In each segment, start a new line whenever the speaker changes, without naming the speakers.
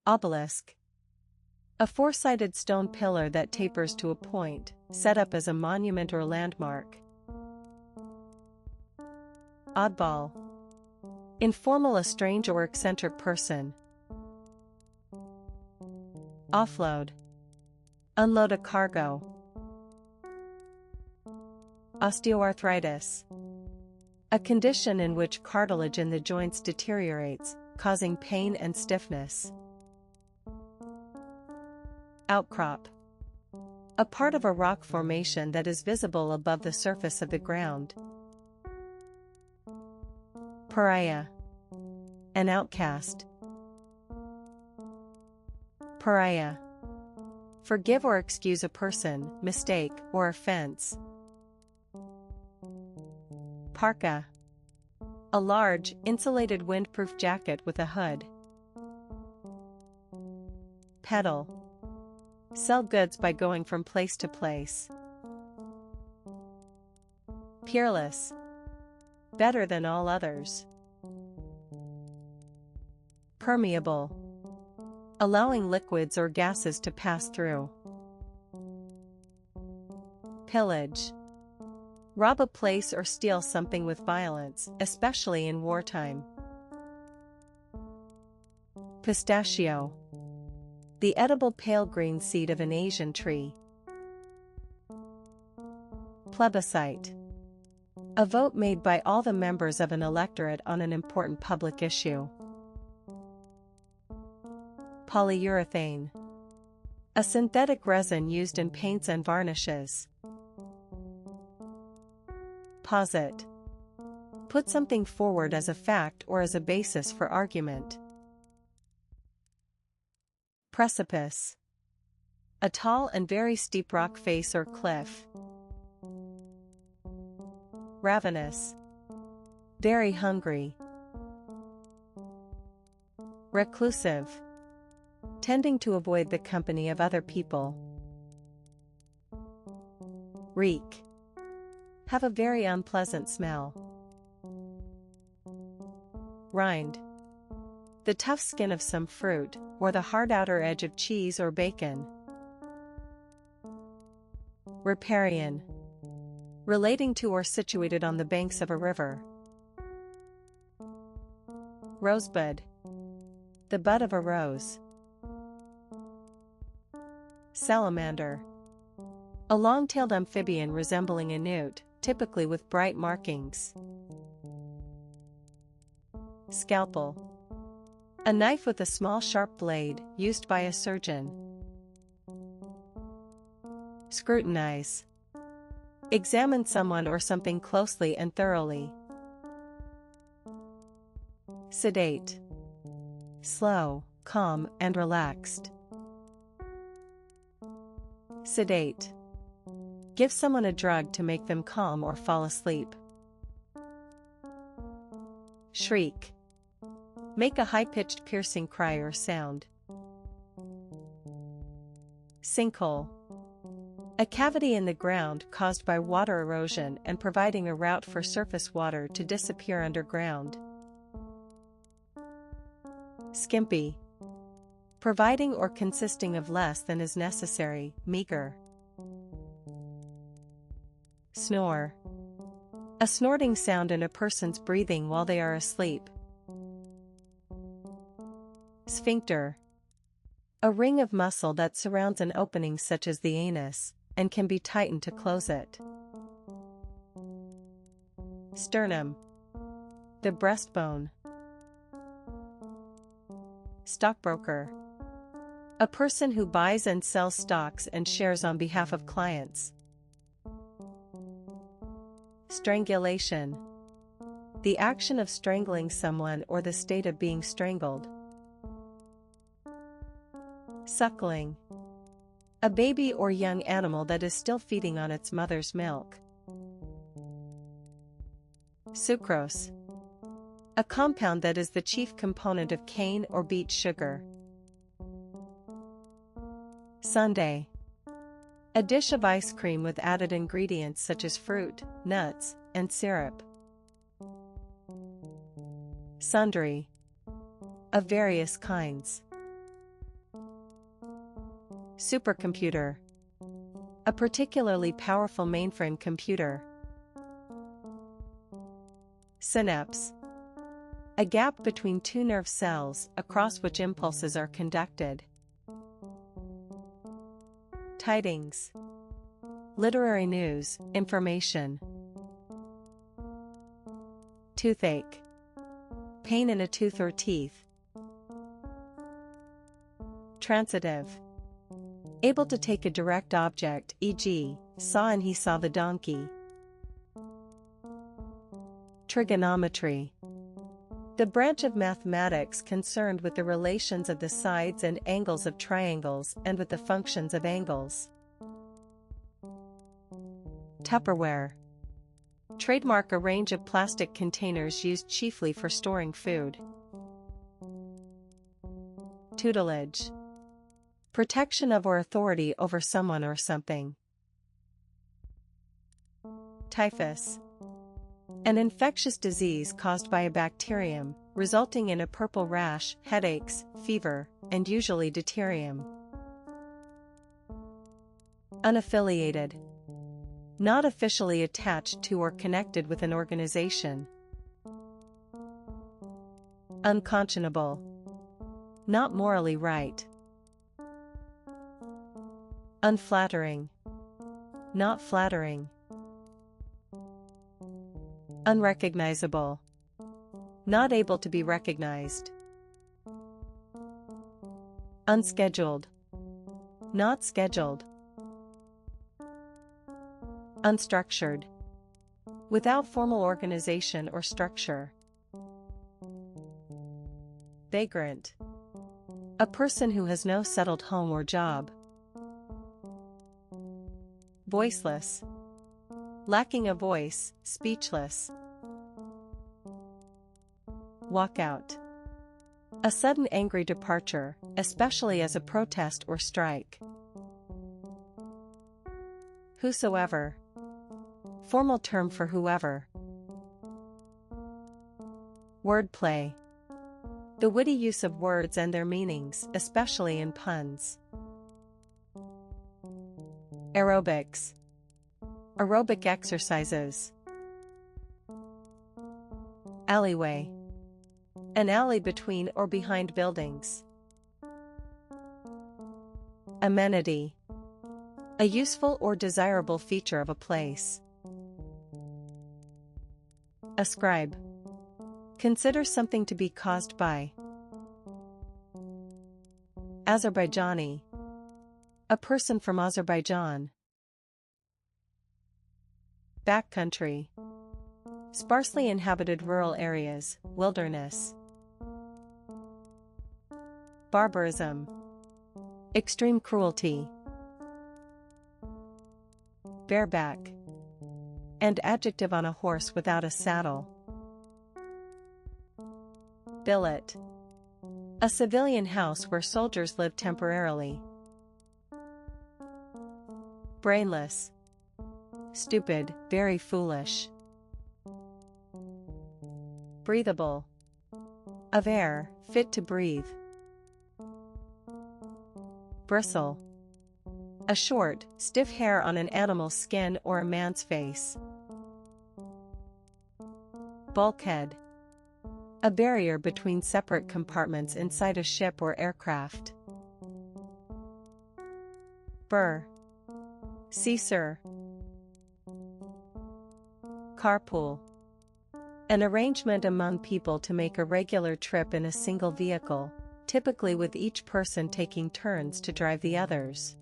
Obelisk. A four-sided stone pillar that tapers to a point, set up as a monument or landmark. Oddball. Informal, a strange or eccentric person. Offload. Unload a cargo. Osteoarthritis. A condition in which cartilage in the joints deteriorates, causing pain and stiffness. Outcrop. A part of a rock formation that is visible above the surface of the ground. Pariah. An outcast. Pariah. Forgive or excuse a person, mistake, or offense. Parka. A large, insulated windproof jacket with a hood. Peddle. Sell goods by going from place to place. Peerless. Better than all others. Permeable. Allowing liquids or gases to pass through. Pillage. Rob a place or steal something with violence, especially in wartime. Pistachio. The edible pale green seed of an Asian tree. Plebiscite. A vote made by all the members of an electorate on an important public issue. Polyurethane. A synthetic resin used in paints and varnishes. Posit. Put something forward as a fact or as a basis for argument. Precipice. A tall and very steep rock face or cliff. Ravenous. Very hungry. Reclusive. Tending to avoid the company of other people. Reek. Have a very unpleasant smell. Rind. The tough skin of some fruit, or the hard outer edge of cheese or bacon. Riparian. Relating to or situated on the banks of a river. Rosebud. The bud of a rose. Salamander. A long-tailed amphibian resembling a newt, typically with bright markings. Scalpel. A knife with a small sharp blade, used by a surgeon. Scrutinize. Examine someone or something closely and thoroughly. Sedate. Slow, calm, and relaxed. Sedate. Give someone a drug to make them calm or fall asleep. Shriek. Make a high-pitched piercing cry or sound. Sinkhole. A cavity in the ground caused by water erosion and providing a route for surface water to disappear underground. Skimpy. Providing or consisting of less than is necessary, meager. Snore. A snorting sound in a person's breathing while they are asleep. Sphincter. A ring of muscle that surrounds an opening such as the anus, and can be tightened to close it. Sternum. The breastbone. Stockbroker. A person who buys and sells stocks and shares on behalf of clients. Strangulation. The action of strangling someone or the state of being strangled. Suckling. A baby or young animal that is still feeding on its mother's milk. Sucrose. A compound that is the chief component of cane or beet sugar. Sundae. A dish of ice cream with added ingredients such as fruit, nuts, and syrup. Sundry. Of various kinds. Supercomputer. A particularly powerful mainframe computer. Synapse. A gap between two nerve cells across which impulses are conducted. Tidings. Literary news, information. Toothache. Pain in a tooth or teeth. Transitive. Able to take a direct object, e.g., saw and he saw the donkey. Trigonometry. The branch of mathematics concerned with the relations of the sides and angles of triangles and with the functions of angles. Tupperware. Trademark a range of plastic containers used chiefly for storing food. Tutelage. Protection of or authority over someone or something. Typhus. An infectious disease caused by a bacterium, resulting in a purple rash, headaches, fever, and usually deuterium. Unaffiliated. Not officially attached to or connected with an organization. Unconscionable. Not morally right. Unflattering. Not flattering. Unrecognizable. Not able to be recognized. Unscheduled. Not scheduled. Unstructured. Without formal organization or structure. Vagrant. A person who has no settled home or job. Voiceless. Lacking a voice, speechless. Walkout. A sudden angry departure, especially as a protest or strike. Whosoever. Formal term for whoever. Wordplay. The witty use of words and their meanings, especially in puns. Aerobics. Aerobic exercises. Alleyway. An alley between or behind buildings. Amenity. A useful or desirable feature of a place. Ascribe. Consider something to be caused by. Azerbaijani. A person from Azerbaijan. Backcountry. Sparsely inhabited rural areas, wilderness. Barbarism. Extreme cruelty. Bareback. And adjective on a horse without a saddle. Billet. A civilian house where soldiers live temporarily. Brainless. Stupid, very foolish. Breathable. Of air, fit to breathe. Bristle. A short, stiff hair on an animal's skin or a man's face. Bulkhead. A barrier between separate compartments inside a ship or aircraft. Burr. See, sir. Carpool. An arrangement among people to make a regular trip in a single vehicle, typically with each person taking turns to drive the others.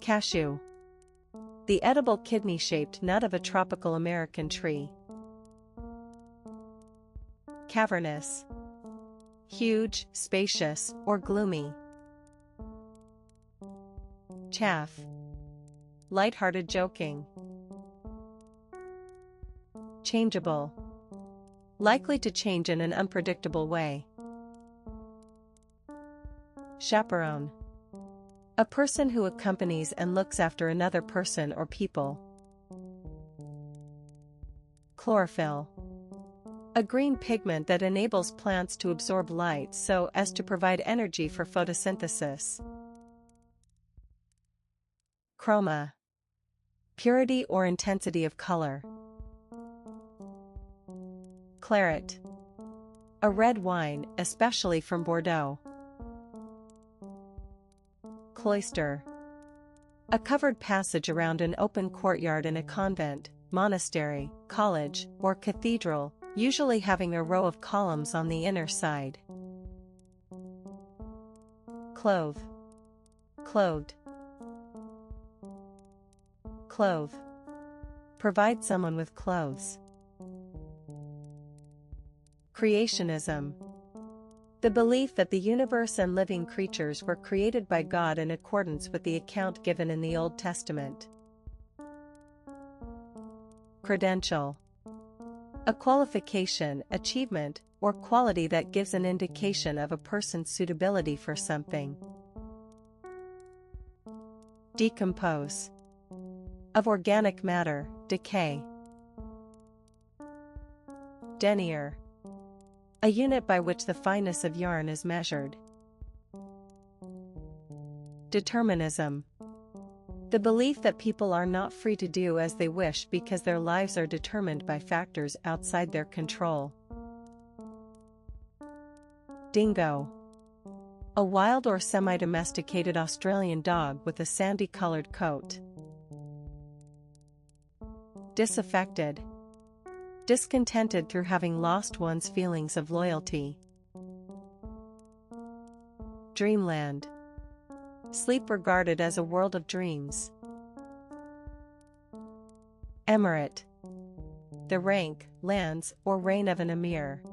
Cashew. The edible kidney-shaped nut of a tropical American tree. Cavernous. Huge, spacious, or gloomy. Chaff. Light-hearted joking. Changeable. Likely to change in an unpredictable way. Chaperone. A person who accompanies and looks after another person or people. Chlorophyll. A green pigment that enables plants to absorb light so as to provide energy for photosynthesis. Chroma. Purity or intensity of color. Claret. A red wine, especially from Bordeaux. Cloister. A covered passage around an open courtyard in a convent, monastery, college, or cathedral, usually having a row of columns on the inner side. Clove. Clothed. Clothe. Provide someone with clothes. Creationism. The belief that the universe and living creatures were created by God in accordance with the account given in the Old Testament. Credential. A qualification, achievement, or quality that gives an indication of a person's suitability for something. Decompose. Of organic matter, decay. Denier. A unit by which the fineness of yarn is measured. Determinism. The belief that people are not free to do as they wish because their lives are determined by factors outside their control. Dingo. A wild or semi-domesticated Australian dog with a sandy-colored coat. Disaffected. Discontented through having lost one's feelings of loyalty. Dreamland. Sleep regarded as a world of dreams. Emirate. The rank, lands, or reign of an emir.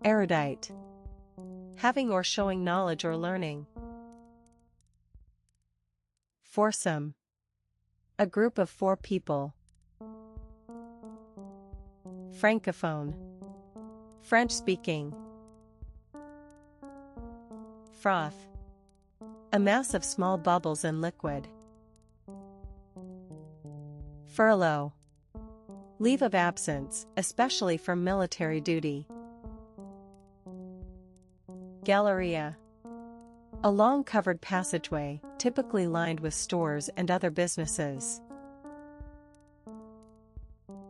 Erudite. Having or showing knowledge or learning. Foursome. A group of 4 people. Francophone. French-speaking. Froth. A mass of small bubbles and liquid. Furlough. Leave of absence, especially from military duty. Galleria. A long covered passageway, typically lined with stores and other businesses.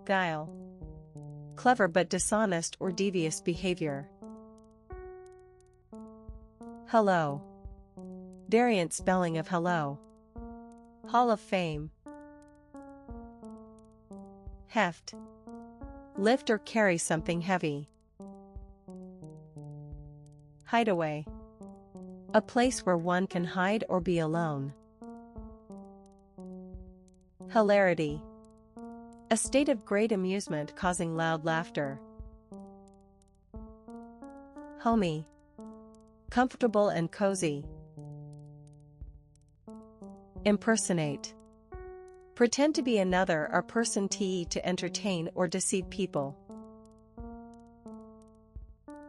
Guile. Clever but dishonest or devious behavior. Hello. Variant spelling of hello. Hall of Fame. Heft. Lift or carry something heavy. Hideaway. A place where one can hide or be alone. Hilarity. A state of great amusement causing loud laughter. Homey. Comfortable and cozy. Impersonate. Pretend to be another or person to entertain or deceive people.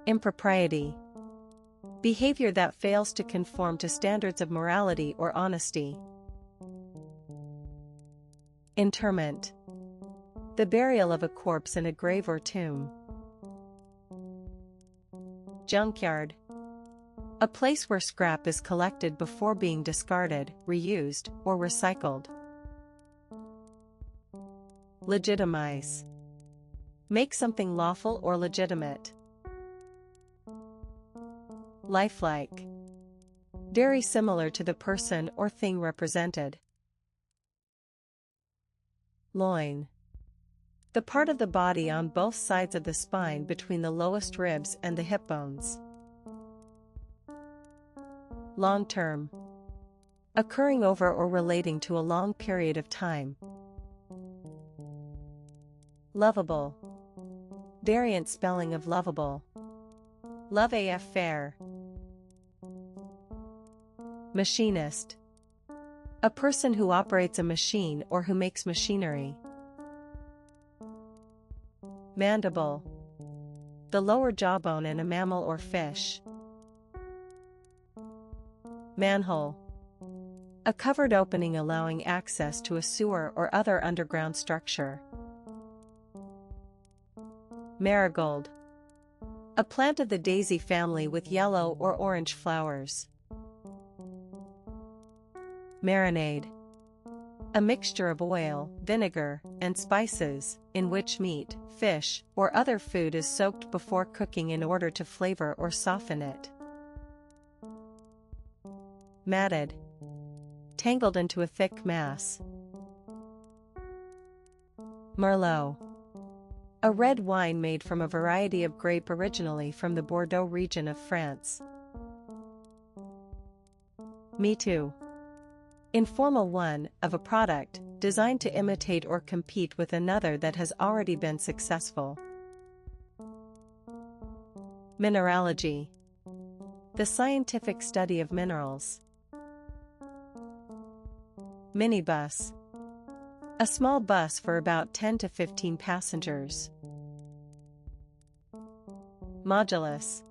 Impropriety. Behavior that fails to conform to standards of morality or honesty. Interment. The burial of a corpse in a grave or tomb. Junkyard. A place where scrap is collected before being discarded, reused, or recycled. Legitimize. Make something lawful or legitimate. Lifelike. Very similar to the person or thing represented. Loin. The part of the body on both sides of the spine between the lowest ribs and the hip bones. Long term. Occurring over or relating to a long period of time. Lovable. Variant spelling of lovable. Love AF fair. Machinist. A person who operates a machine or who makes machinery. Mandible. The lower jawbone in a mammal or fish. Manhole. A covered opening allowing access to a sewer or other underground structure. Marigold. A plant of the daisy family with yellow or orange flowers. Marinade. A mixture of oil, vinegar, and spices, in which meat, fish, or other food is soaked before cooking in order to flavor or soften it. Matted. Tangled into a thick mass. Merlot. A red wine made from a variety of grape originally from the Bordeaux region of France. Me Too. Informal one, of a product, designed to imitate or compete with another that has already been successful. Mineralogy. The scientific study of minerals. Minibus. A small bus for about 10 to 15 passengers. Modulus.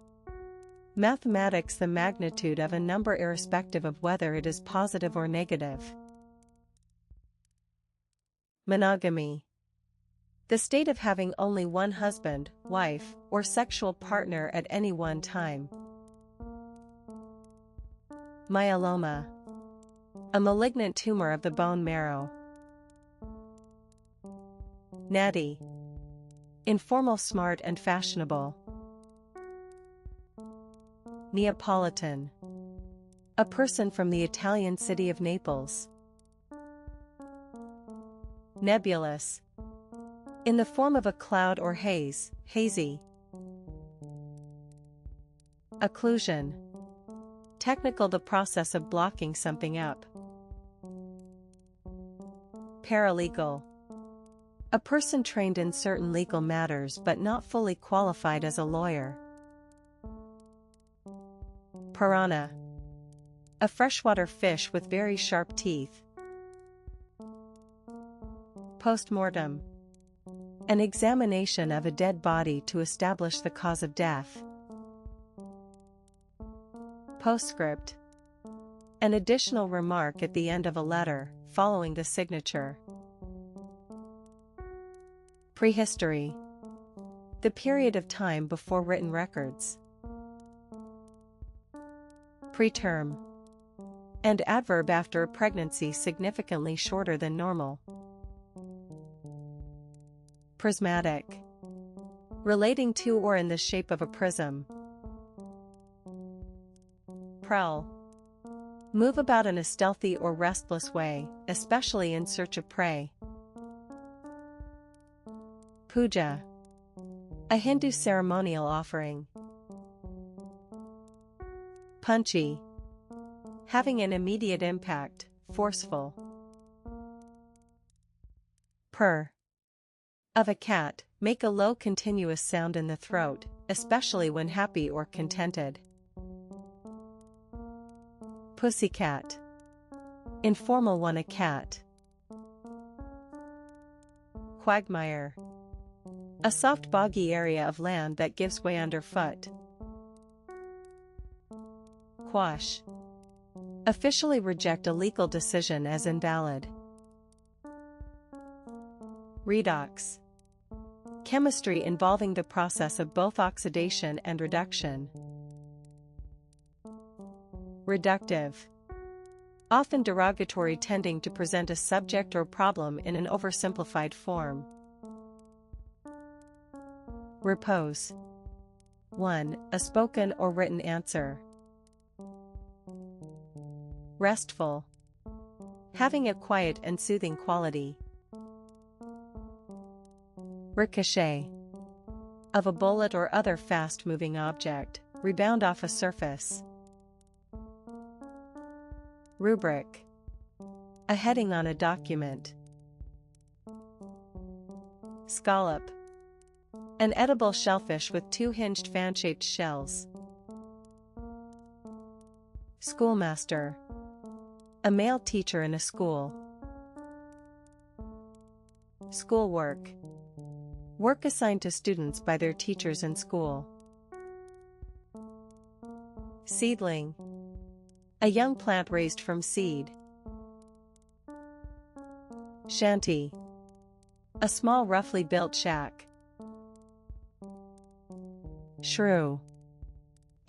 Mathematics, the magnitude of a number irrespective of whether it is positive or negative. Monogamy. The state of having only one husband, wife, or sexual partner at any one time. Myeloma. A malignant tumor of the bone marrow. Natty. Informal, smart, and fashionable. Neapolitan. A person from the Italian city of Naples. Nebulous. In the form of a cloud or haze, hazy. Occlusion. Technical, the process of blocking something up. Paralegal. A person trained in certain legal matters but not fully qualified as a lawyer. Piranha. A freshwater fish with very sharp teeth. Postmortem. An examination of a dead body to establish the cause of death. Postscript. An additional remark at the end of a letter, following the signature. Prehistory. The period of time before written records. Preterm. An adverb after a pregnancy significantly shorter than normal. Prismatic. Relating to or in the shape of a prism. Prowl. Move about in a stealthy or restless way, especially in search of prey. Puja. A Hindu ceremonial offering. Punchy. Having an immediate impact, forceful. Purr. Of a cat, make a low continuous sound in the throat, especially when happy or contented. Pussycat. Informal one, a cat. Quagmire. A soft boggy area of land that gives way underfoot. Quash. Officially reject a legal decision as invalid. Redox. Chemistry involving the process of both oxidation and reduction. Reductive. Often derogatory, tending to present a subject or problem in an oversimplified form. Repose. 1. A spoken or written answer. Restful. Having a quiet and soothing quality. Ricochet. Of a bullet or other fast-moving object, rebound off a surface. Rubric. A heading on a document. Scallop. An edible shellfish with two hinged fan-shaped shells. Schoolmaster. A male teacher in a school. Schoolwork. Work assigned to students by their teachers in school. Seedling. A young plant raised from seed. Shanty. A small roughly built shack. Shrew.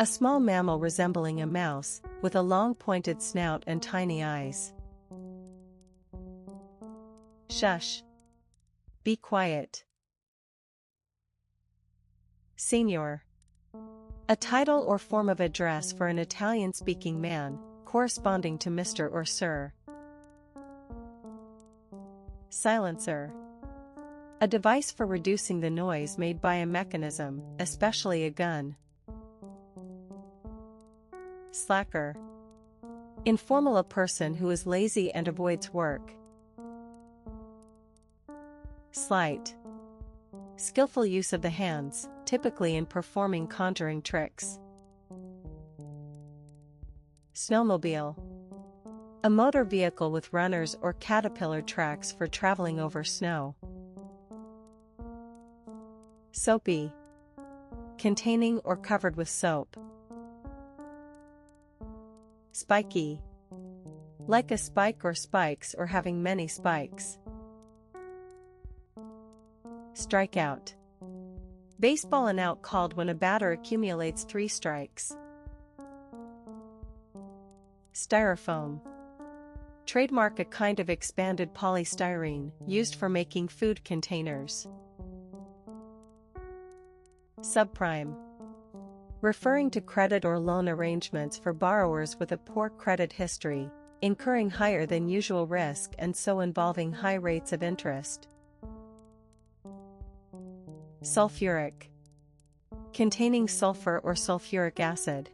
A small mammal resembling a mouse, with a long pointed snout and tiny eyes. Shush. Be quiet. Signor. A title or form of address for an Italian-speaking man, corresponding to Mr. or Sir. Silencer. A device for reducing the noise made by a mechanism, especially a gun. Slacker. Informal, a person who is lazy and avoids work. Sleight. Skillful use of the hands, typically in performing conjuring tricks. Snowmobile. A motor vehicle with runners or caterpillar tracks for traveling over snow. Soapy. Containing or covered with soap. Spiky. Like a spike or spikes or having many spikes. Strikeout. Baseball an out called when a batter accumulates 3 strikes. Styrofoam. Trademark, a kind of expanded polystyrene used for making food containers. Subprime. Referring to credit or loan arrangements for borrowers with a poor credit history, incurring higher than usual risk and so involving high rates of interest. Sulfuric. Containing sulfur or sulfuric acid.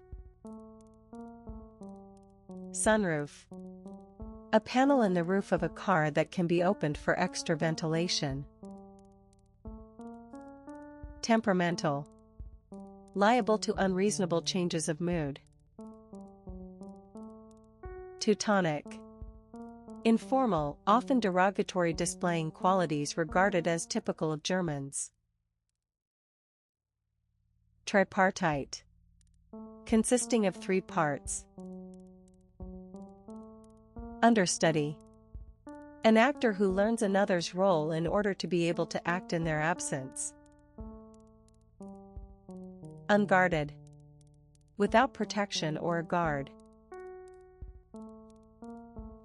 Sunroof. A panel in the roof of a car that can be opened for extra ventilation. Temperamental. Liable to unreasonable changes of mood. Teutonic. Informal, often derogatory, displaying qualities regarded as typical of Germans. Tripartite. Consisting of 3 parts. Understudy. An actor who learns another's role in order to be able to act in their absence. Unguarded. Without protection or a guard.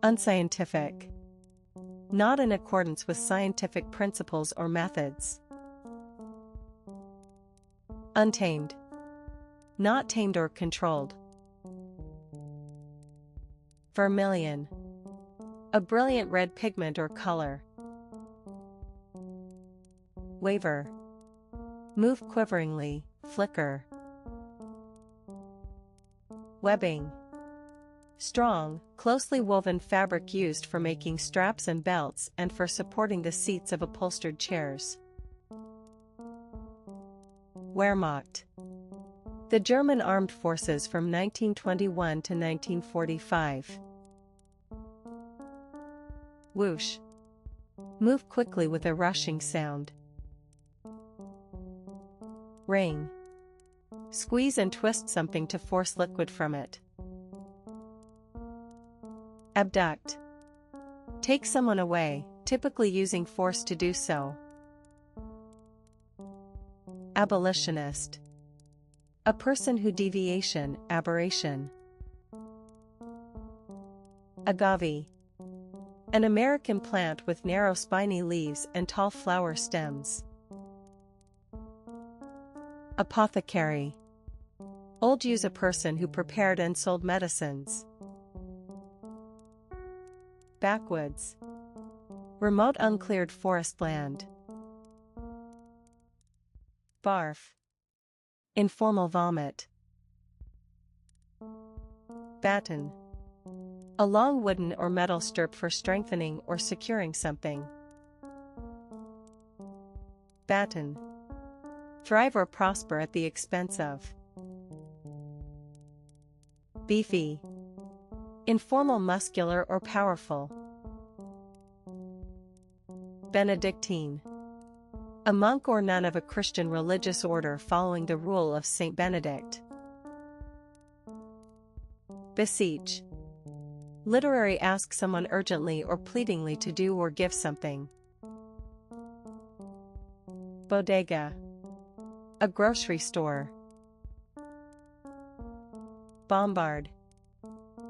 Unscientific. Not in accordance with scientific principles or methods. Untamed. Not tamed or controlled. Vermilion. A brilliant red pigment or color. Waver. Move quiveringly, flicker. Webbing. Strong, closely woven fabric used for making straps and belts and for supporting the seats of upholstered chairs. Wehrmacht. The German armed forces from 1921 to 1945. Whoosh. Move quickly with a rushing sound. Wring. Squeeze and twist something to force liquid from it. Abduct. Take someone away, typically using force to do so. Abolitionist. A person who deviation, aberration. Agave. An American plant with narrow spiny leaves and tall flower stems. Apothecary. Old use, a person who prepared and sold medicines. Backwoods. Remote uncleared forest land. Barf. Informal vomit. Batten. A long wooden or metal stirrup for strengthening or securing something. Batten. Thrive or prosper at the expense of. Beefy. Informal, muscular or powerful. Benedictine. A monk or nun of a Christian religious order following the rule of Saint Benedict. Beseech. Literary, ask someone urgently or pleadingly to do or give something. Bodega. A grocery store. Bombard.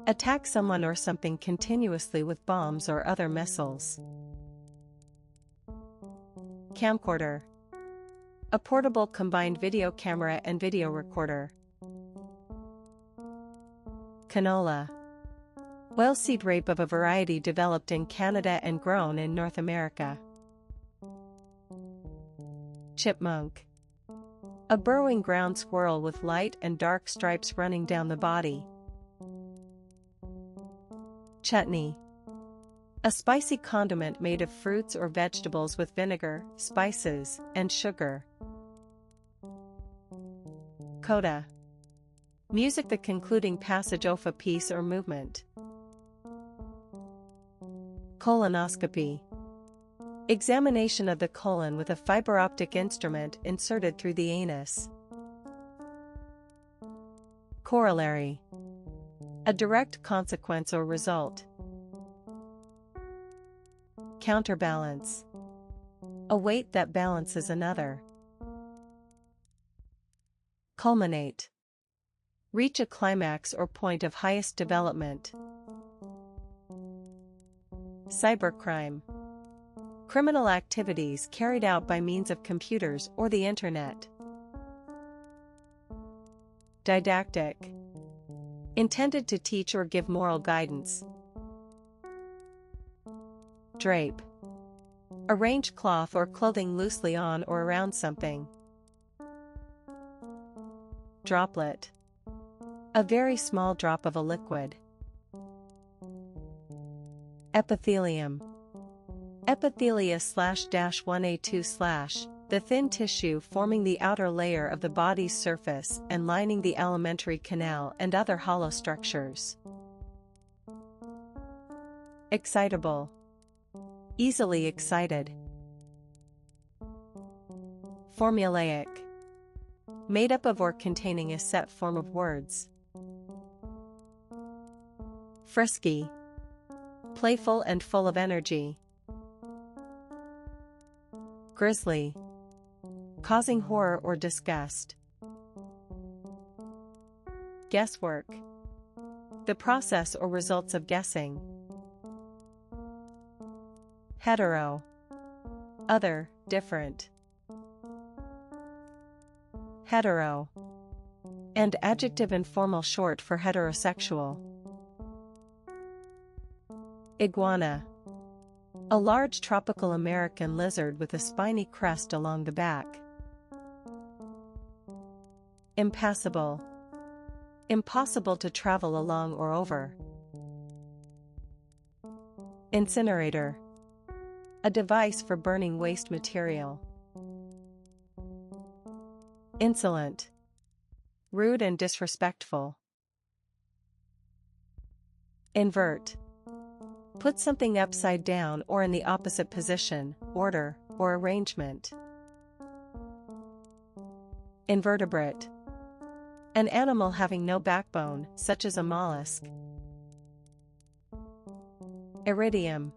Attack someone or something continuously with bombs or other missiles. Camcorder. A portable combined video camera and video recorder. Canola. Oilseed rape of a variety developed in Canada and grown in North America. Chipmunk. A burrowing ground squirrel with light and dark stripes running down the body. Chutney. A spicy condiment made of fruits or vegetables with vinegar, spices, and sugar. Coda. Music, the concluding passage of a piece or movement. Colonoscopy. Examination of the colon with a fiber optic instrument inserted through the anus. Corollary. A direct consequence or result. Counterbalance. A weight that balances another. Culminate. Reach a climax or point of highest development. Cybercrime. Criminal activities carried out by means of computers or the Internet. Didactic. Intended to teach or give moral guidance. Drape. Arrange cloth or clothing loosely on or around something. Droplet. A very small drop of a liquid. Epithelium. Epithelia/-1A2/, the thin tissue forming the outer layer of the body's surface and lining the alimentary canal and other hollow structures. Excitable. Easily excited. Formulaic. Made up of or containing a set form of words. Frisky. Playful and full of energy. Grisly. Causing horror or disgust. Guesswork. The process or results of guessing. Hetero. Other, different. Hetero. And adjective informal short for heterosexual. Iguana. A large tropical American lizard with a spiny crest along the back. Impassable. Impossible to travel along or over. Incinerator. A device for burning waste material. Insolent. Rude and disrespectful. Invert. Put something upside down or in the opposite position, order, or arrangement. Invertebrate. An animal having no backbone, such as a mollusk. Iridium.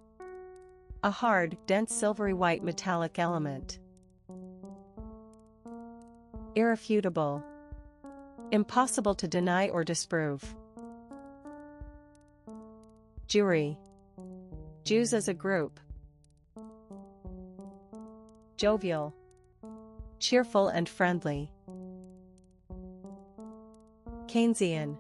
A hard, dense silvery white metallic element. Irrefutable. Impossible to deny or disprove. Jewry. Jews as a group. Jovial. Cheerful and friendly. Keynesian.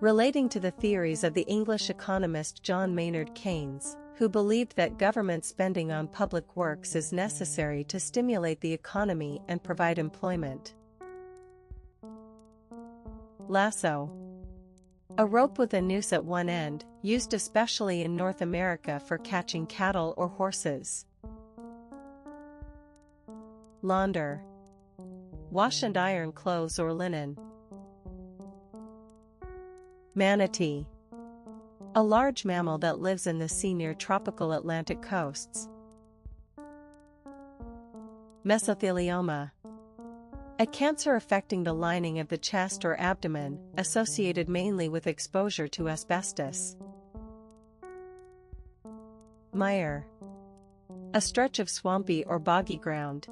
Relating to the theories of the English economist John Maynard Keynes, who believed that government spending on public works is necessary to stimulate the economy and provide employment. Lasso. A rope with a noose at one end, used especially in North America for catching cattle or horses. Launder. Wash and iron clothes or linen. Manatee. A large mammal that lives in the sea near tropical Atlantic coasts. Mesothelioma. A cancer affecting the lining of the chest or abdomen, associated mainly with exposure to asbestos. Mire. A stretch of swampy or boggy ground.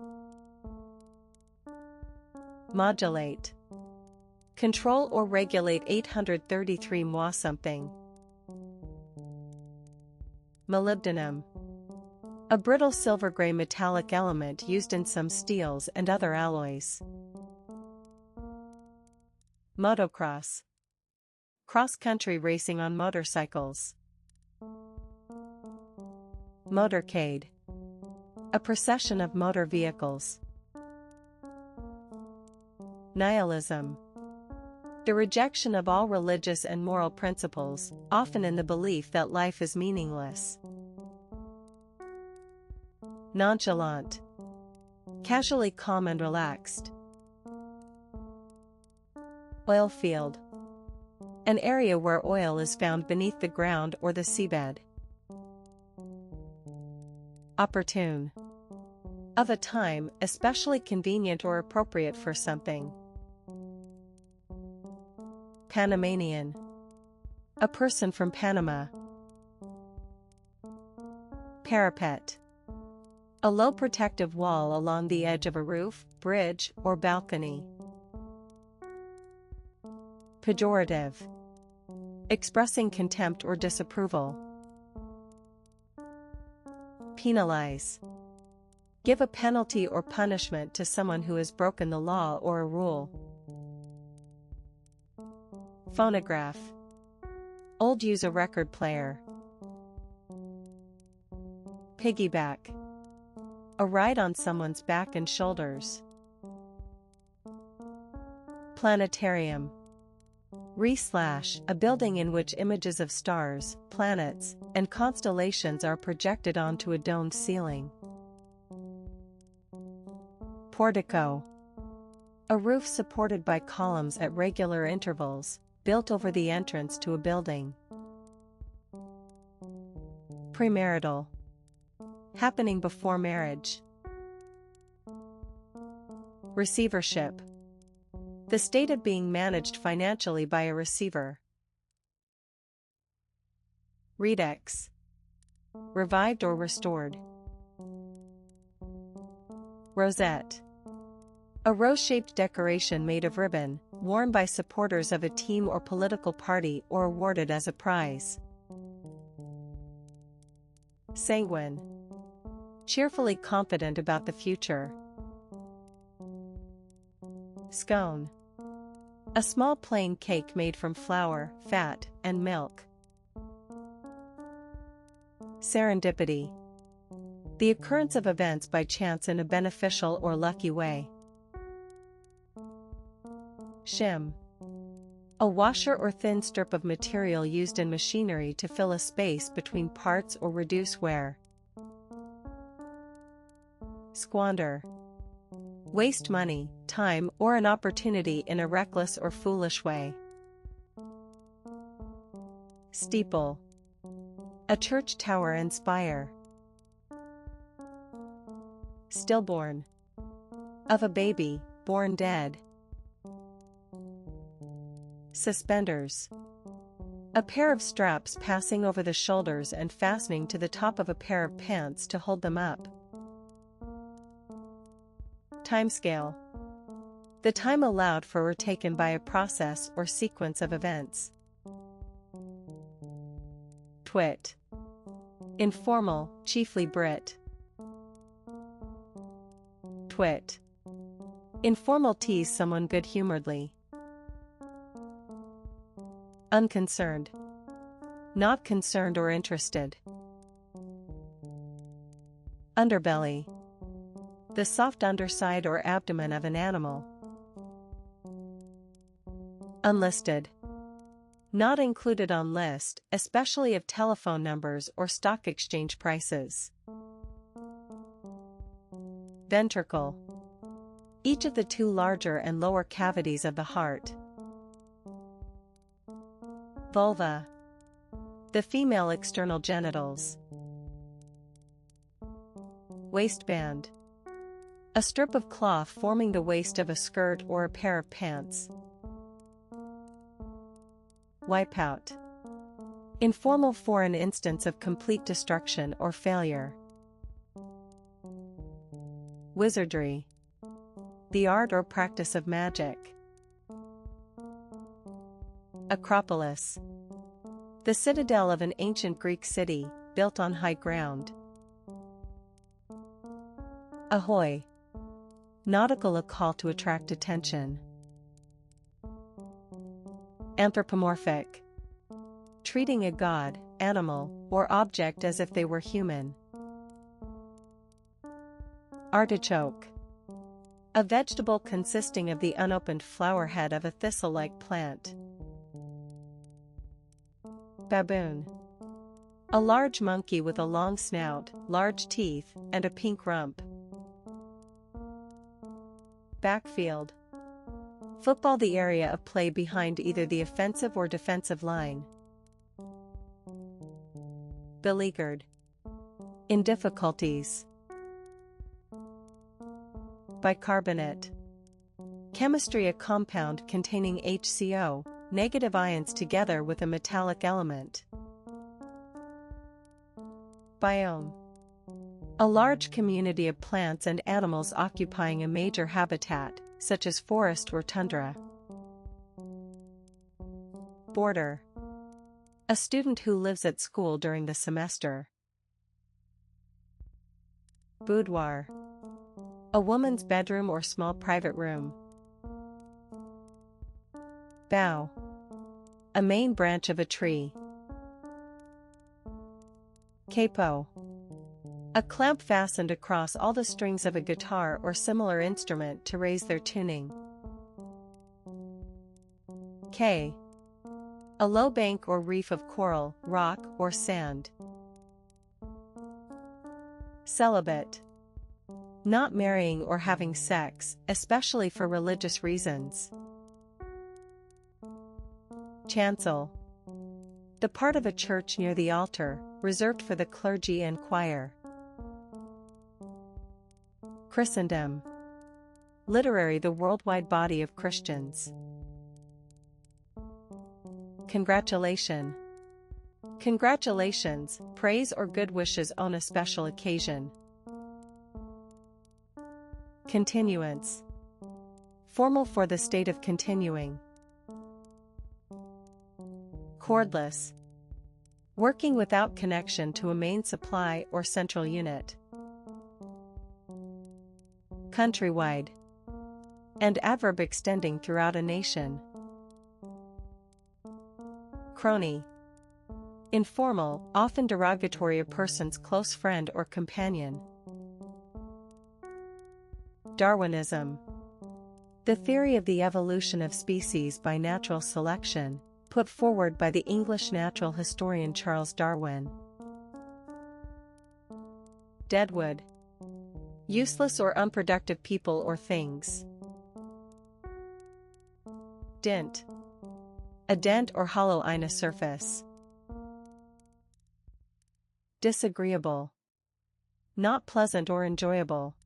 Modulate. Control or regulate 833 mwa something. Molybdenum. A brittle silver-gray metallic element used in some steels and other alloys. Motocross. Cross-country racing on motorcycles. Motorcade. A procession of motor vehicles. Nihilism. The rejection of all religious and moral principles, often in the belief that life is meaningless. Nonchalant. Casually calm and relaxed. Oil field. An area where oil is found beneath the ground or the seabed. Opportune. Of a time, especially convenient or appropriate for something. Panamanian. A person from Panama. Parapet. A low protective wall along the edge of a roof, bridge, or balcony. Pejorative. Expressing contempt or disapproval. Penalize. Give a penalty or punishment to someone who has broken the law or a rule. Phonograph. Old use a record player. Piggyback. A ride on someone's back and shoulders. Planetarium. A building in which images of stars, planets, and constellations are projected onto a domed ceiling. Portico. A roof supported by columns at regular intervals, built over the entrance to a building. Premarital. Happening before marriage. Receivership. The state of being managed financially by a receiver. Redux. Revived or restored. Rosette. A rose-shaped decoration made of ribbon, worn by supporters of a team or political party or awarded as a prize. Sanguine. Cheerfully confident about the future. Scone. A small plain cake made from flour, fat, and milk. Serendipity. The occurrence of events by chance in a beneficial or lucky way. Shim. A washer or thin strip of material used in machinery to fill a space between parts or reduce wear. Squander. Waste money, time, or an opportunity in a reckless or foolish way. Steeple. A church tower and spire. Stillborn. Of a baby, born dead. Suspenders. A pair of straps passing over the shoulders and fastening to the top of a pair of pants to hold them up. Timescale. The time allowed for or taken by a process or sequence of events. Twit. Informal, chiefly Brit. Twit. Informal tease someone good-humoredly. Unconcerned. Not concerned or interested. Underbelly. The soft underside or abdomen of an animal. Unlisted. Not included on list, especially of telephone numbers or stock exchange prices. Ventricle. Each of the two larger and lower cavities of the heart. Vulva. The female external genitals. Waistband. A strip of cloth forming the waist of a skirt or a pair of pants. Wipeout. Informal for an instance of complete destruction or failure. Wizardry. The art or practice of magic. Acropolis. The citadel of an ancient Greek city, built on high ground. Ahoy. Nautical, a call to attract attention. Anthropomorphic. Treating a god, animal, or object as if they were human. Artichoke. A vegetable consisting of the unopened flower head of a thistle-like plant. Baboon. A large monkey with a long snout, large teeth, and a pink rump. Backfield. Football, the area of play behind either the offensive or defensive line. Beleaguered. In difficulties. Bicarbonate. Chemistry, a compound containing HCO, negative ions together with a metallic element. Biome. A large community of plants and animals occupying a major habitat, such as forest or tundra. Boarder. A student who lives at school during the semester. Boudoir. A woman's bedroom or small private room. Bough. A main branch of a tree. Capo. A clamp fastened across all the strings of a guitar or similar instrument to raise their tuning. Quay. A low bank or reef of coral, rock, or sand. Celibate. Not marrying or having sex, especially for religious reasons. Chancel. The part of a church near the altar, reserved for the clergy and choir. Christendom. Literary, the worldwide body of Christians. Congratulation. Congratulations, praise or good wishes on a special occasion. Continuance. Formal, for the state of continuing. Cordless. Working without connection to a main supply or central unit. Countrywide. An adverb extending throughout a nation. Crony. Informal, often derogatory, a person's close friend or companion. Darwinism. The theory of the evolution of species by natural selection, put forward by the English natural historian Charles Darwin. Deadwood. Useless or unproductive people or things. Dint. A dent or hollow in a surface. Disagreeable. Not pleasant or enjoyable.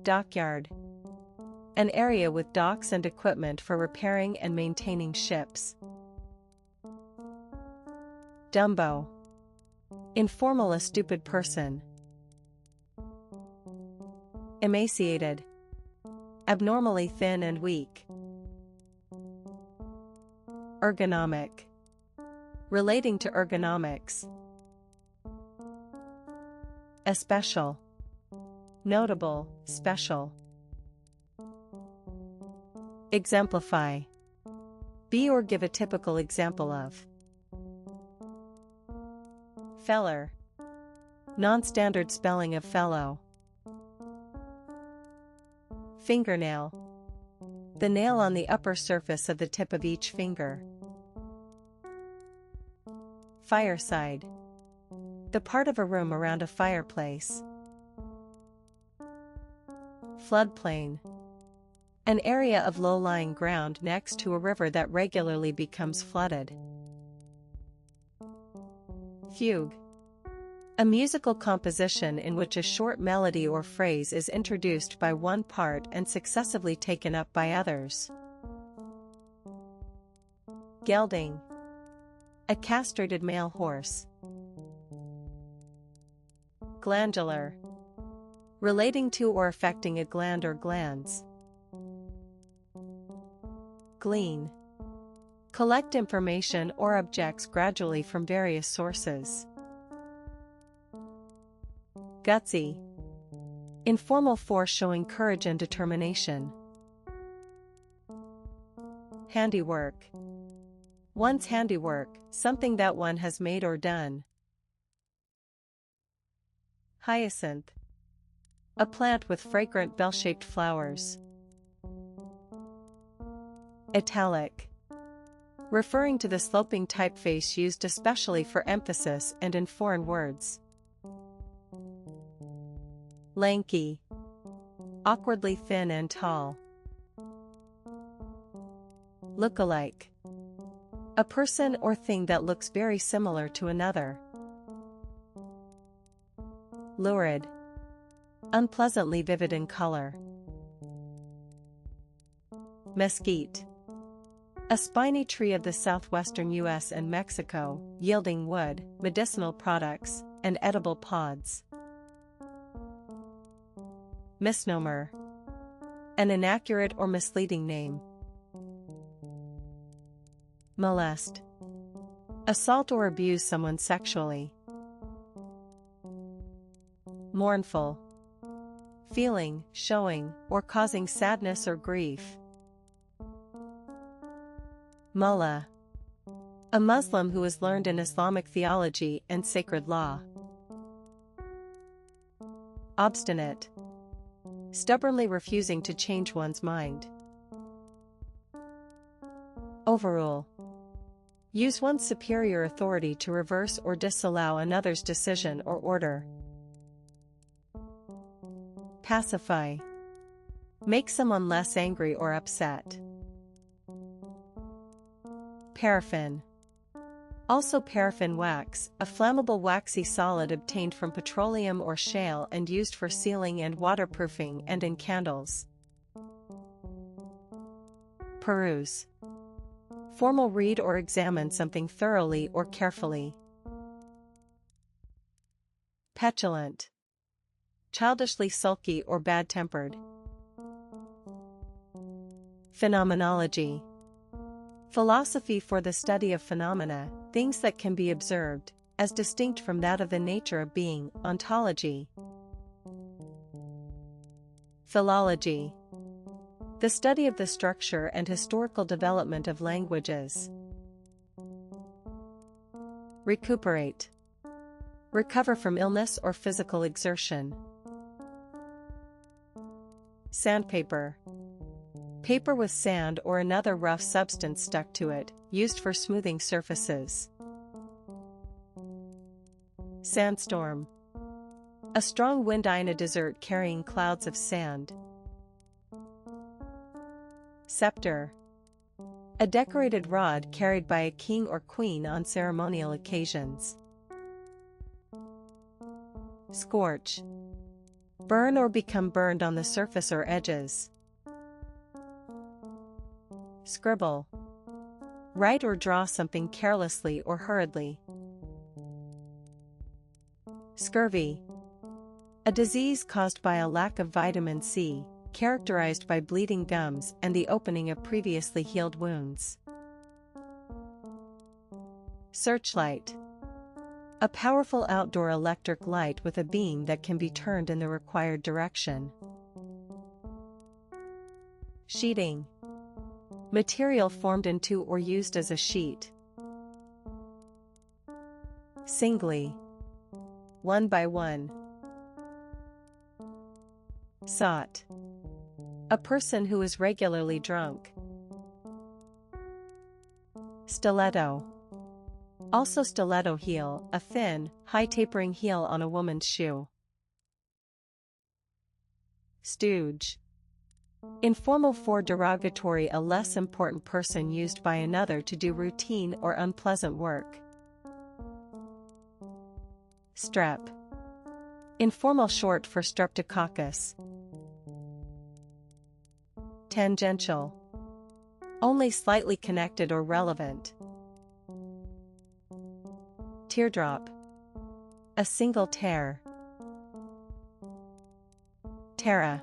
Dockyard. An area with docks and equipment for repairing and maintaining ships. Dumbo. Informal, a stupid person. Emaciated. Abnormally thin and weak. Ergonomic. Relating to ergonomics. Especial. Notable, special. Exemplify. Be or give a typical example of. Feller. Non-standard spelling of fellow. Fingernail. The nail on the upper surface of the tip of each finger. Fireside. The part of a room around a fireplace. Floodplain. An area of low-lying ground next to a river that regularly becomes flooded. Fugue. A musical composition in which a short melody or phrase is introduced by one part and successively taken up by others. Gelding. A castrated male horse. Glandular. Relating to or affecting a gland or glands. glean. Collect information or objects gradually from various sources. Gutsy. Informal force showing courage and determination. Handiwork. One's handiwork, something that one has made or done. Hyacinth. A plant with fragrant bell-shaped flowers. Italic. Referring to the sloping typeface used especially for emphasis and in foreign words. Lanky. Awkwardly thin and tall. Lookalike. A person or thing that looks very similar to another. Lurid. Unpleasantly vivid in color. Mesquite. A spiny tree of the southwestern U.S. and Mexico, yielding wood, medicinal products, and edible pods. Misnomer. An inaccurate or misleading name. Molest. Assault or abuse someone sexually. Mournful. Feeling, showing, or causing sadness or grief. Mullah. A Muslim who is learned in Islamic theology and sacred law. Obstinate. Stubbornly refusing to change one's mind. Overrule. Use one's superior authority to reverse or disallow another's decision or order. Pacify. Make someone less angry or upset. Paraffin. Also paraffin wax, a flammable waxy solid obtained from petroleum or shale and used for sealing and waterproofing and in candles. Peruse. Formal read or examine something thoroughly or carefully. Petulant. Childishly sulky or bad-tempered. Phenomenology. Philosophy for the study of phenomena, things that can be observed, as distinct from that of the nature of being, ontology. Philology. The study of the structure and historical development of languages. Recuperate. Recover from illness or physical exertion. Sandpaper. Paper with sand or another rough substance stuck to it, used for smoothing surfaces. Sandstorm. A strong wind in a desert carrying clouds of sand. Scepter. A decorated rod carried by a king or queen on ceremonial occasions. Scorch. Burn or become burned on the surface or edges. Scribble. Write or draw something carelessly or hurriedly. Scurvy. A disease caused by a lack of vitamin C, characterized by bleeding gums and the opening of previously healed wounds. Searchlight. A powerful outdoor electric light with a beam that can be turned in the required direction. Sheeting. Material formed into or used as a sheet. Singly. One by one. Sot. A person who is regularly drunk. Stiletto. Also stiletto heel, a thin, high-tapering heel on a woman's shoe. Stooge. Informal for derogatory, a less important person used by another to do routine or unpleasant work. Strep. Informal short for streptococcus. Tangential. Only slightly connected or relevant. Teardrop. A single tear. Terra.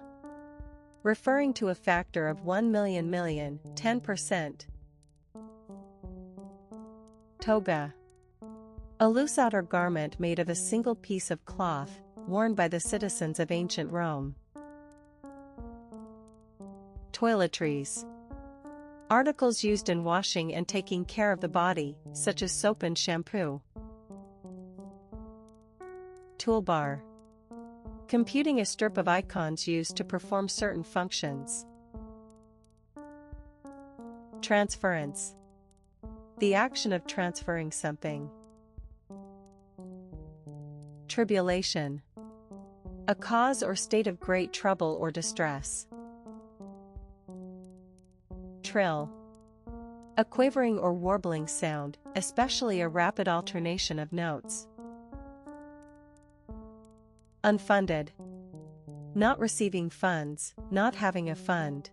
referring to a factor of 1 million million, 10%. Toga. A loose outer garment made of a single piece of cloth, worn by the citizens of ancient Rome. Toiletries. Articles used in washing and taking care of the body, such as soap and shampoo. Toolbar. Computing a strip of icons used to perform certain functions. Transference. The action of transferring something. Tribulation. A cause or state of great trouble or distress. Trill. A quavering or warbling sound, especially a rapid alternation of notes. Unfunded. Not receiving funds, not having a fund.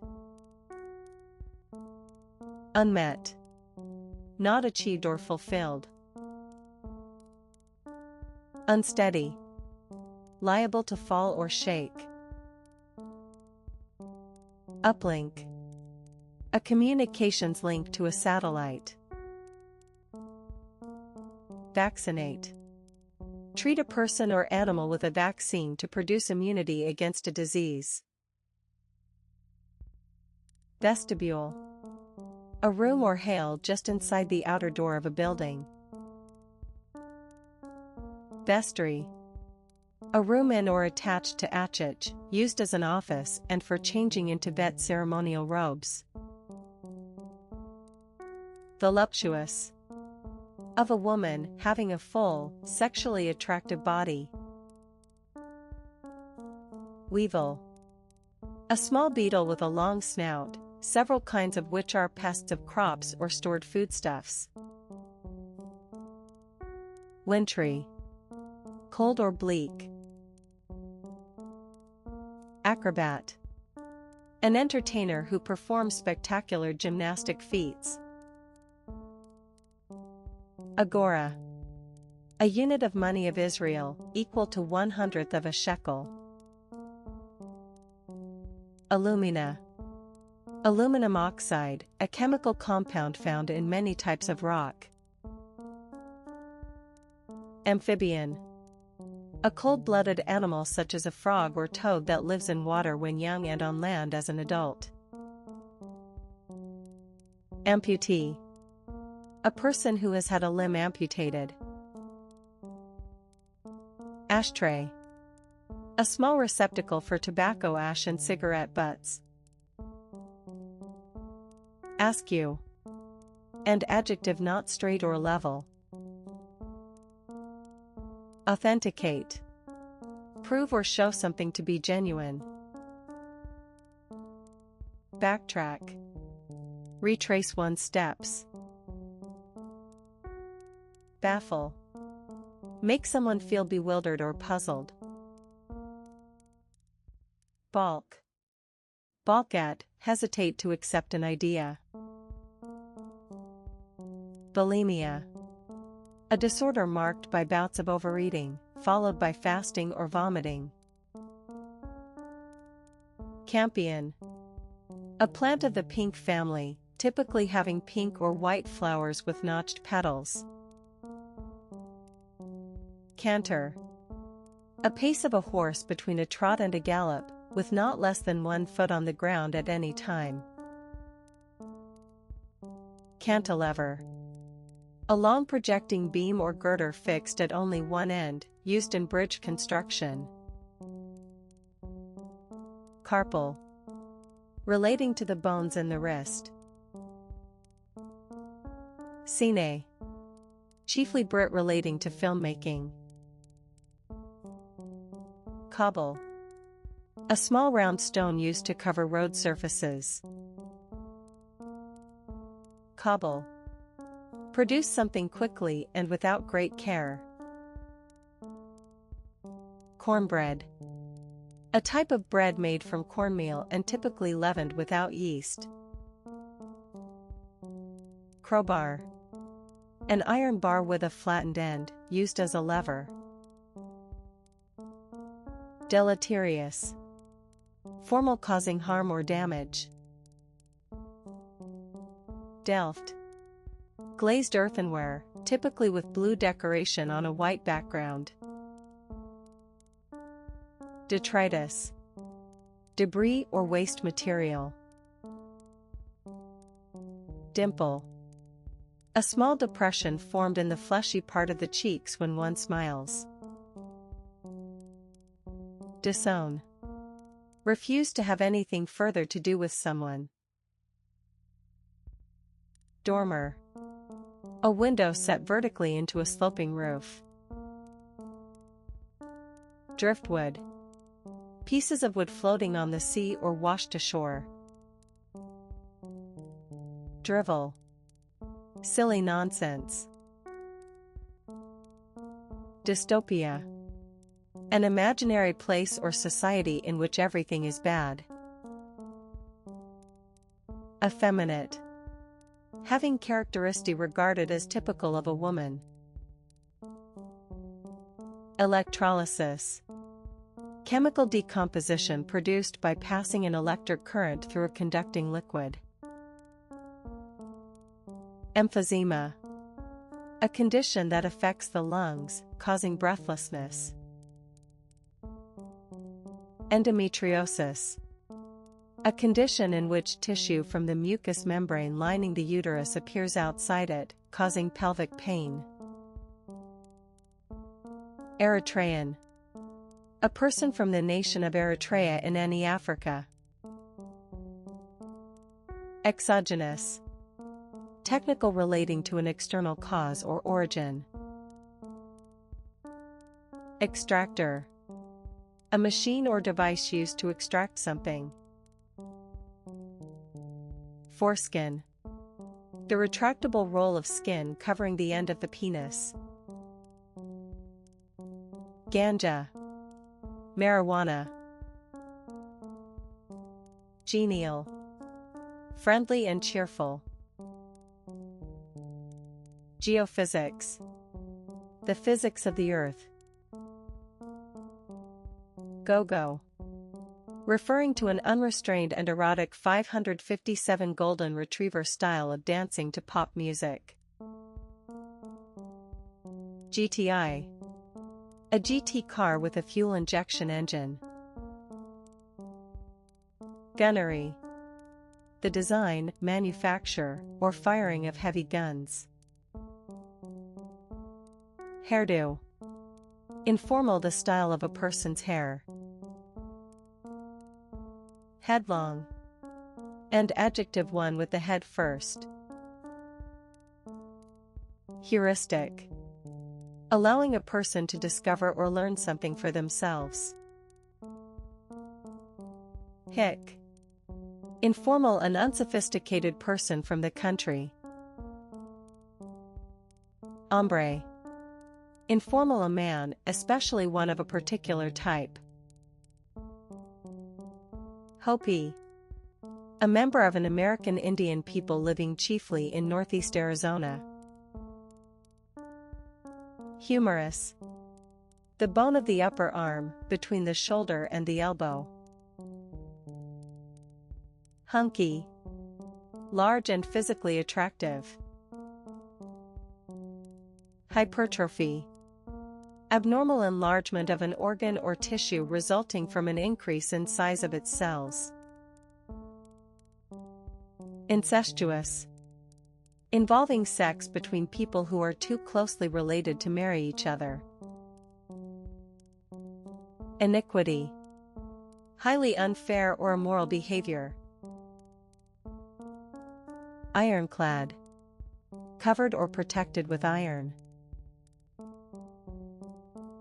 Unmet. Not achieved or fulfilled. Unsteady. Liable to fall or shake. Uplink. A communications link to a satellite. Vaccinate. Treat a person or animal with a vaccine to produce immunity against a disease. Vestibule. A room or hall just inside the outer door of a building. Vestry. A room in or attached to attic, used as an office and for changing into vet ceremonial robes. Voluptuous. Of a woman having a full, sexually attractive body. Weevil. A small beetle with a long snout, several kinds of which are pests of crops or stored foodstuffs. Wintry. Cold or bleak. Acrobat. An entertainer who performs spectacular gymnastic feats. Agora. A unit of money of Israel, equal to 1/100th of a shekel. Alumina. Aluminum oxide, a chemical compound found in many types of rock. Amphibian. A cold-blooded animal such as a frog or toad that lives in water when young and on land as an adult. Amputee. A person who has had a limb amputated. Ashtray. A small receptacle for tobacco ash and cigarette butts. Askew. And adjective not straight or level. Authenticate. Prove or show something to be genuine. Backtrack. Retrace one's steps. Baffle. Make someone feel bewildered or puzzled. Balk. Balk at, hesitate to accept an idea. Bulimia. A disorder marked by bouts of overeating, followed by fasting or vomiting. Campion. A plant of the pink family, typically having pink or white flowers with notched petals. Canter. A pace of a horse between a trot and a gallop, with not less than 1 foot on the ground at any time. Cantilever. A long projecting beam or girder fixed at only one end, used in bridge construction. Carpal. Relating to the bones in the wrist. Cine. Chiefly Brit relating to filmmaking. Cobble. A small round stone used to cover road surfaces. Cobble. Produce something quickly and without great care. Cornbread. A type of bread made from cornmeal and typically leavened without yeast. Crowbar. An iron bar with a flattened end, used as a lever. Deleterious. formal causing harm or damage. Delft. Glazed earthenware, typically with blue decoration on a white background. Detritus. Debris or waste material. Dimple. A small depression formed in the fleshy part of the cheeks when one smiles. Disown. Refuse to have anything further to do with someone. Dormer. A window set vertically into a sloping roof. Driftwood. Pieces of wood floating on the sea or washed ashore. Drivel. Silly nonsense. Dystopia. An imaginary place or society in which everything is bad. Effeminate. Having characteristic regarded as typical of a woman. Electrolysis. Chemical decomposition produced by passing an electric current through a conducting liquid. Emphysema. A condition that affects the lungs, causing breathlessness. Endometriosis. A condition in which tissue from the mucous membrane lining the uterus appears outside it, causing pelvic pain. Eritrean. A person from the nation of Eritrea in any Africa. Exogenous. Technical relating to an external cause or origin. Extractor. A machine or device used to extract something. Foreskin. The retractable roll of skin covering the end of the penis. Ganja. Marijuana. Genial. Friendly and cheerful. Geophysics. The physics of the earth. Go-go. Referring to an unrestrained and erotic 557 golden retriever style of dancing to pop music. GTI. A GT car with a fuel injection engine. Gunnery. The design, manufacture, or firing of heavy guns. Hairdo. Informal, the style of a person's hair. Headlong. And adjective, one with the head first. Heuristic. Allowing a person to discover or learn something for themselves. Hick. Informal, an unsophisticated person from the country. Hombre. Informal, a man, especially one of a particular type. Hopi. A member of an American Indian people living chiefly in northeast Arizona. Humerus. The bone of the upper arm, between the shoulder and the elbow. Hunky. Large and physically attractive. Hypertrophy. Abnormal enlargement of an organ or tissue resulting from an increase in size of its cells. Incestuous. Involving sex between people who are too closely related to marry each other. Iniquity. Highly unfair or immoral behavior. Ironclad. Covered or protected with iron.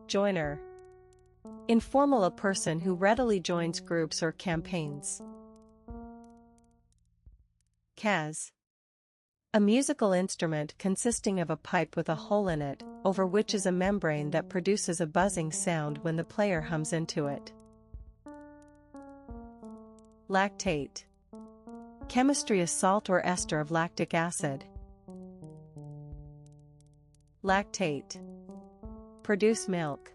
Joiner. Informal, a person who readily joins groups or campaigns. Kaz. A musical instrument consisting of a pipe with a hole in it, over which is a membrane that produces a buzzing sound when the player hums into it. Lactate. Chemistry, a salt or ester of lactic acid. Lactate. Produce milk.